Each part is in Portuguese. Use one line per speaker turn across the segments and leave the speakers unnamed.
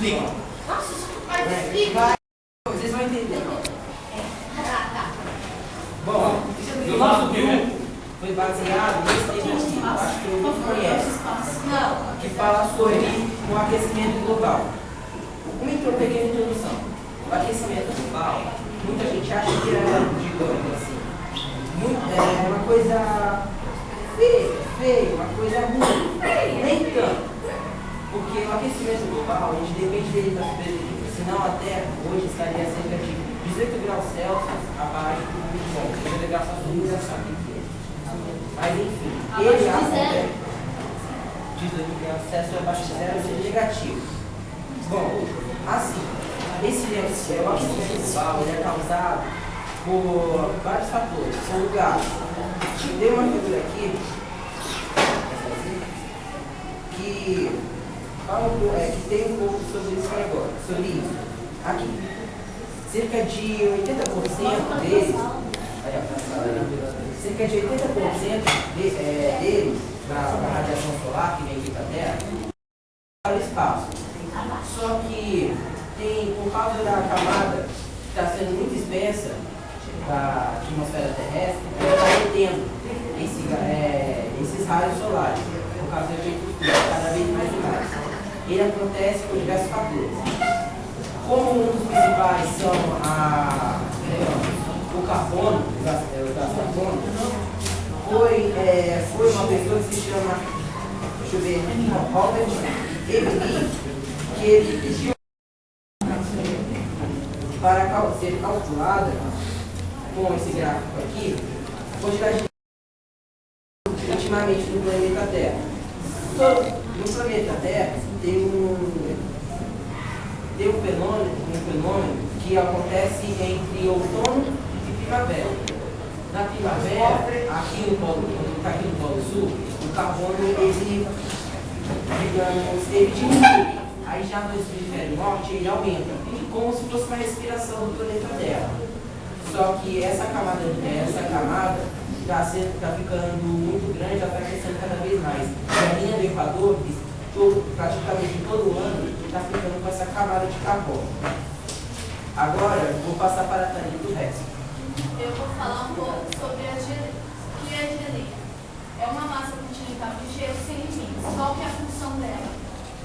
explica. Vocês vão entender. Bom, o nosso grupo foi baseado nesse livro aqui, acho que todo mundo conhece, que fala sobre o aquecimento global. Uma pequena introdução. O aquecimento global, muita gente acha que digamos assim, é uma coisa feia, uma coisa ruim, nem tanto. Porque o aquecimento global, a gente depende dele da superfície, senão a Terra hoje estaria a cerca de 18 graus Celsius abaixo do Sol. Deixa eu ligar só sobre isso, sabe o que é. Mas enfim, ele acontece. 18 graus Celsius abaixo de zero seria negativo. Bom, assim, esse aquecimento global ele é causado por vários fatores, são gases. Tem uma figura aqui que fala que tem um pouco sobre isso agora, sobre isso. Aqui, cerca de 80% deles, deles da radiação solar que vem aqui para a Terra, para o espaço. Só que tem, por causa da camada que está sendo muito espessa da atmosfera terrestre, ela está retendo esses raios solares, por causa do efeito estufa, cada vez mais e mais. Ele acontece por diversos fatores. Como um dos principais são o carbono, o gás carbono, foi uma pessoa que se chama, deixa eu ver, Robert Emily, que ele pediu para ser calculada com esse gráfico aqui, a quantidade de ultimamente no planeta Terra. No planeta Terra tem um fenômeno que acontece entre outono e primavera. Na primavera, aqui no Polo Sul, o carbono ele diminui. Aí já no hemisfério norte ele aumenta, como se fosse uma respiração do planeta Terra. Só que essa camada está ficando muito grande, ela está crescendo cada vez mais. E a linha do Equador, praticamente todo ano, está ficando com essa camada de carbono. Agora, vou passar para a Tânia do resto.
Eu vou falar um pouco sobre a geleira. O que é a geleira? É uma massa continental de gelo sem limites. Qual que é a função dela?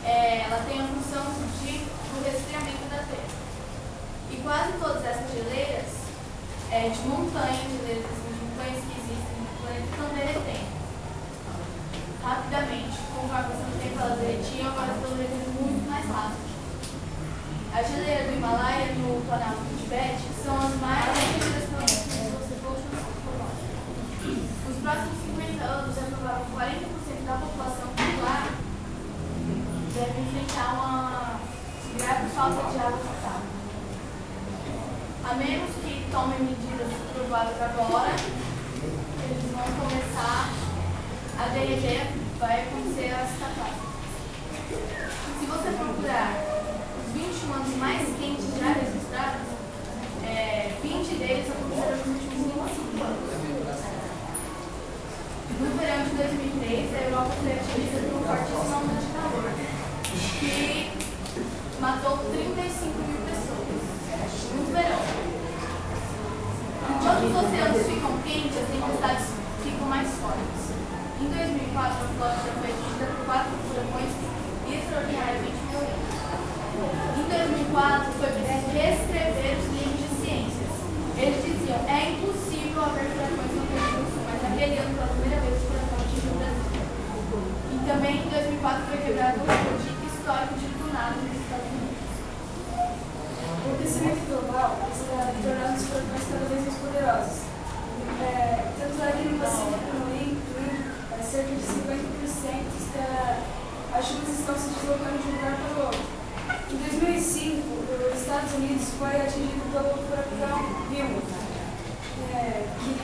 Ela tem a função do resfriamento da Terra. E quase todas essas geleiras, geleiras de montanhas que existem no planeta, estão derretendo. Rapidamente, conforme o tempo elas derretiam, agora estão derretendo muito mais rápido. A geleira do Himalaia no Planalto do Tibete são as mais antigas do planeta. Nos próximos 50 anos, é provável que 40% da população lá deve enfrentar uma grave falta de água potável. A menos que tomem medidas provadas agora, eles vão começar a derreter, vai acontecer as catástrofes. Se você procurar os 21 anos mais quentes já registrados, 20 deles aconteceram nos últimos 25 anos. No verão de 2003, a Europa foi atingida por um fortíssimo aumento de calor, que matou 35 mil pessoas no verão. Enquanto os oceanos ficam quentes, as tempestades ficam mais fortes. Em 2004, a Flórida foi atingida por 4 furacões extraordinariamente violentos. Em 2004, foi preciso reescrever os livros de ciências. Eles diziam, é impossível haver furacões no Atlântico Sul, mas naquele ano, pela primeira vez, o furacão atingiu o Brasil. E também, em 2004, foi quebrado o recorde histórico de tornado nos Estados Unidos.
O aquecimento global está tornando os furacões cada vez mais poderosos. Tanto aqui no Pacífico, no Índico, cerca de 50% as chuvas estão se deslocando de um lugar para o outro. Em 2005, os Estados Unidos foi atingido pelo furacão Wilma, que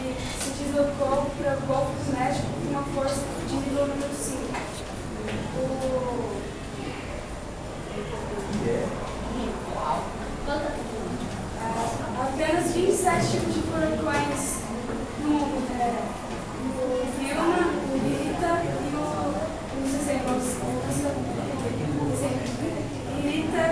se deslocou para o Golfo do México com uma força de nível número 5. Apenas 27 tipos de furacões no mundo, o Vilma, o Rita e os exemplos. Rita,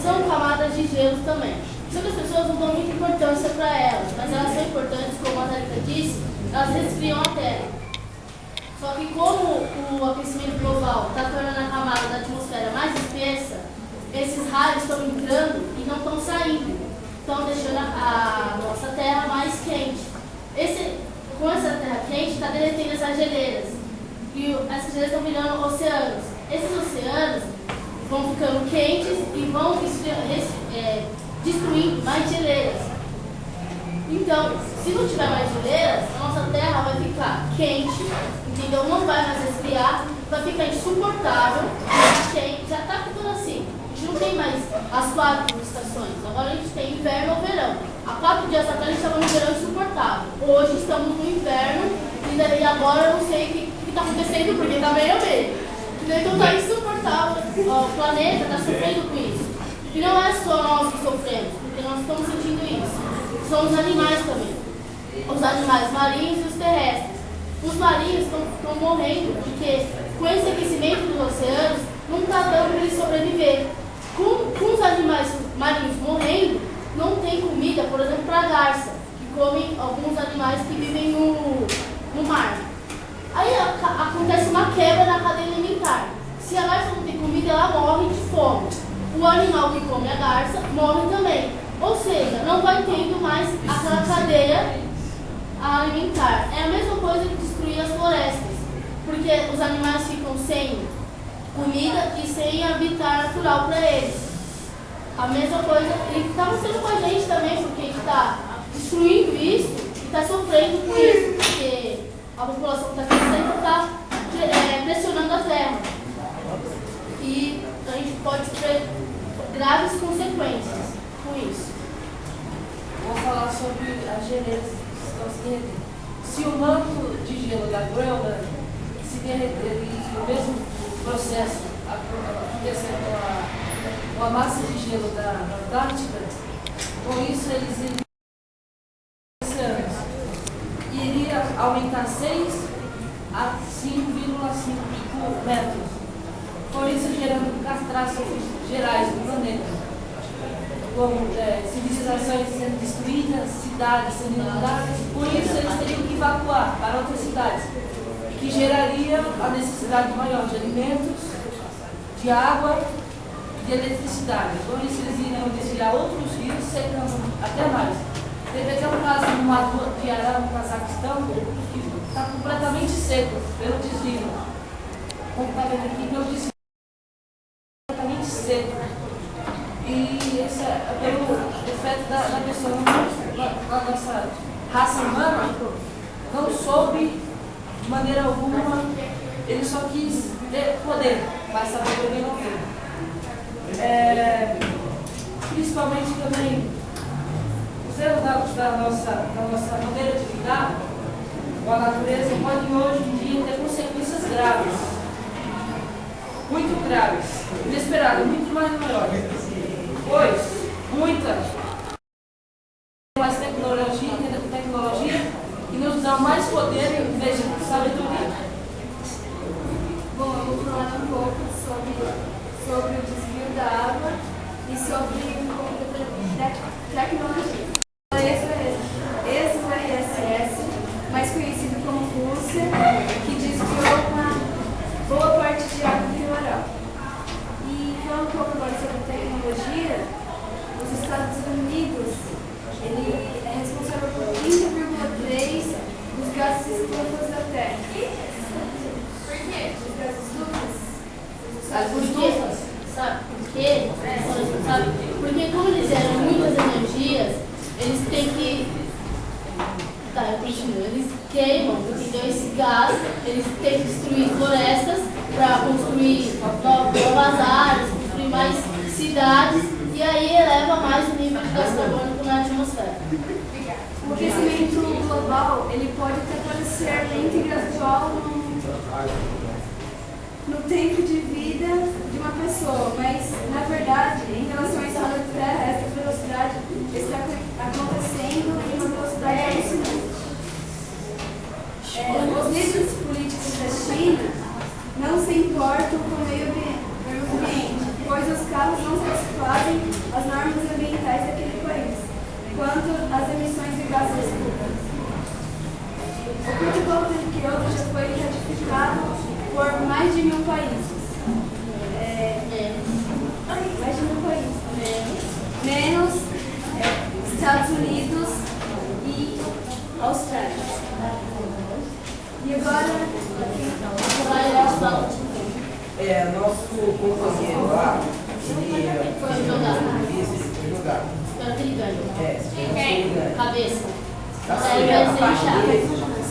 são camadas de gelo também. Só que as pessoas não dão muita importância para elas, mas elas são importantes, como a Thalita disse, elas resfriam a Terra. Só que como o aquecimento global está tornando a camada da atmosfera mais espessa, esses raios estão entrando e não estão saindo, estão deixando a nossa Terra mais quente. Com essa Terra quente, está derretendo essas geleiras, e essas geleiras estão virando oceanos. Esses oceanos vão ficando quentes e vão destruindo mais geleiras. Então, se não tiver mais geleiras, a nossa Terra vai ficar quente, entendeu? Não vai mais resfriar, vai ficar insuportável, já está ficando assim. A gente não tem mais as 4 estações, agora a gente tem inverno ou verão. Há 4 dias atrás a gente estava no verão insuportável. Hoje estamos no inverno e agora eu não sei o que está acontecendo porque está meio a meio. Então está insuportável, o planeta está sofrendo com isso. E não é só nós que sofremos, porque nós estamos sentindo isso. São os animais também. Os animais marinhos e os terrestres. Os marinhos estão morrendo, porque com esse aquecimento dos oceanos, não está dando para eles sobreviver. Com os animais marinhos morrendo, não tem comida, por exemplo, para a garça, que come alguns animais que vivem no mar. Aí acontece uma quebra na cadeia alimentar. Se a garça não tem comida, ela morre de fome. O animal que come a garça morre também. Ou seja, não vai tendo mais aquela cadeia alimentar. É a mesma coisa que destruir as florestas, porque os animais ficam sem comida e sem habitat natural para eles. A mesma coisa, e está acontecendo com a gente também, porque a gente está destruindo isso e está sofrendo com isso, porque a população está crescendo e está pressionando a terra. E a gente pode ter graves consequências com isso.
Vou falar sobre as geleiras que estão se derretendo. Se o manto de gelo da Groenlândia se derreter e o mesmo processo acontecendo com a massa de gelo da Antártica, com isso eles iriam oceanos. Iria aumentar 6 a 5,5 metros. Com isso gerando catástrofes gerais no planeta, como civilizações sendo destruídas, cidades sendo inundadas. Por isso eles teriam que evacuar para outras cidades, que geraria a necessidade maior de alimentos, de água e de eletricidade. Por isso eles iriam desviar outros rios, secando até mais. Teve até um caso no Mar de Arã, no Cazaquistão, que está completamente seco pelo desvio. Como está vendo aqui, pelo desvio completamente seco. E esse é pelo efeito da pessoa, da nossa raça humana, não soube de maneira alguma, ele só quis ter poder, mas saber também não teve. Principalmente também os erros da nossa maneira de lidar com a natureza podem hoje em dia ter consequências graves, muito graves, inesperadas, muito mais maiores. Pois, mais tecnologia e nos dá mais poder em vez de sabedoria.
Bom, eu vou falar um pouco sobre o desvio da água e sobre um pouco da tecnologia. O ISS, mais conhecido como Rússia, que desviou uma boa parte de água do litoral. E falando um pouco agora sobre tecnologia, os Estados Unidos, ele é responsável por 15,3% dos gases estufas da Terra.
Por quê?
Os gases estufas?
Sabe por quê? Sabe por quê? Sabe? Porque como eles geram muitas energias, eles têm que... Tá, eu continuo. Eles queimam, entendeu? Esse gás, eles têm que destruir florestas para construir novas áreas, construir mais cidades, e aí eleva mais o nível de gás carbônico na atmosfera.
O aquecimento global, ele pode até parecer lento e gradual no tempo de vida de uma pessoa, mas, na verdade, em relação à escala da Terra, essa velocidade está acontecendo em uma velocidade alucinante. Os líderes políticos da China não se importam com o meio ambiente, pois os carros não satisfazem quanto às emissões de gases estufa. O Protocolo de Kyoto já foi ratificado por mais de 1000 países. Mais de 1000 países. Menos Estados Unidos e Austrália. E agora,
nosso companheiro lá, ele
Foi jogar.
foi jogar.
Espero que ele ganhe.
Espero que ele ganhe.
Cabeça.
A parte dele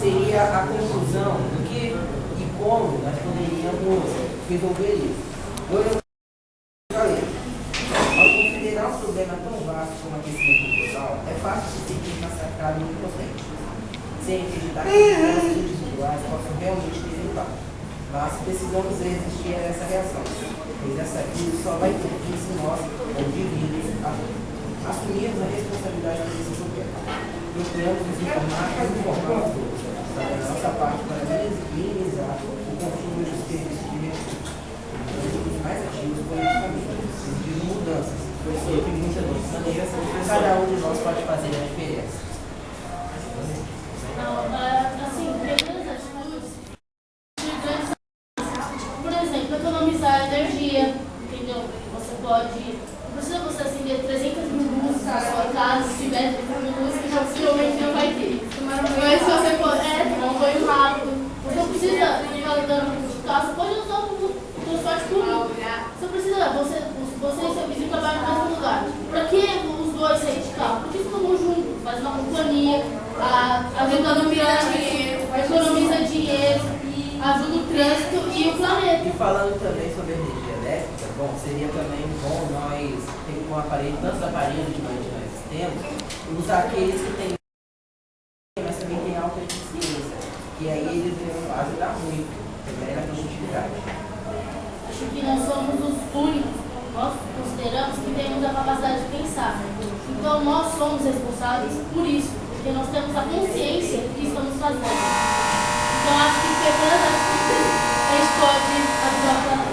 seria a conclusão do que e como nós poderíamos resolver isso. Eu falei, ao considerar um problema tão vasto como aquecimento global, é fácil de ser massacrado no inocente, sem acreditar que as pessoas individuais possam realmente ter impacto. Mas precisamos resistir a essa reação, pois essa crise só vai ter fim se nós, como indivíduos, assumirmos a responsabilidade por esse problema. Procuramos nos informar e informar os outros, da nossa parte para minimizar o consumo de desperdício de recursos. Os mais ativos politicamente, exigindo mudanças, pois sobre muitas maneiras cada um de nós pode fazer a diferença.
Não, assim, pequenas atitudes, por exemplo, economizar energia, entendeu? Você pode, não precisa você acender 300 mil luzes na sua casa, se tiver 300 mil luzes, que possivelmente não vai ter. Mas você pode, tomar um banho rápido, você não precisa ficar andando de carro, você pode usar o transporte público. Você precisa, você e seu vizinho trabalham no mesmo lugar. Para que os dois saírem de carro? Porque eles vão junto, faz uma companhia, economiza dinheiro, ajuda o trânsito e o planeta.
E falando também sobre energia elétrica, bom, seria também bom nós ter um aparelho, tantos aparelhos que nós temos, usar aqueles que têm, mas também tem alta eficiência, e aí eles vão ajudar muito também na produtividade.
Acho que nós somos os únicos, nós consideramos que temos a capacidade de pensar. Então nós somos responsáveis por isso, porque nós temos a consciência do que estamos fazendo. Então acho que pequenas atitudes a gente pode ajudar o planeta.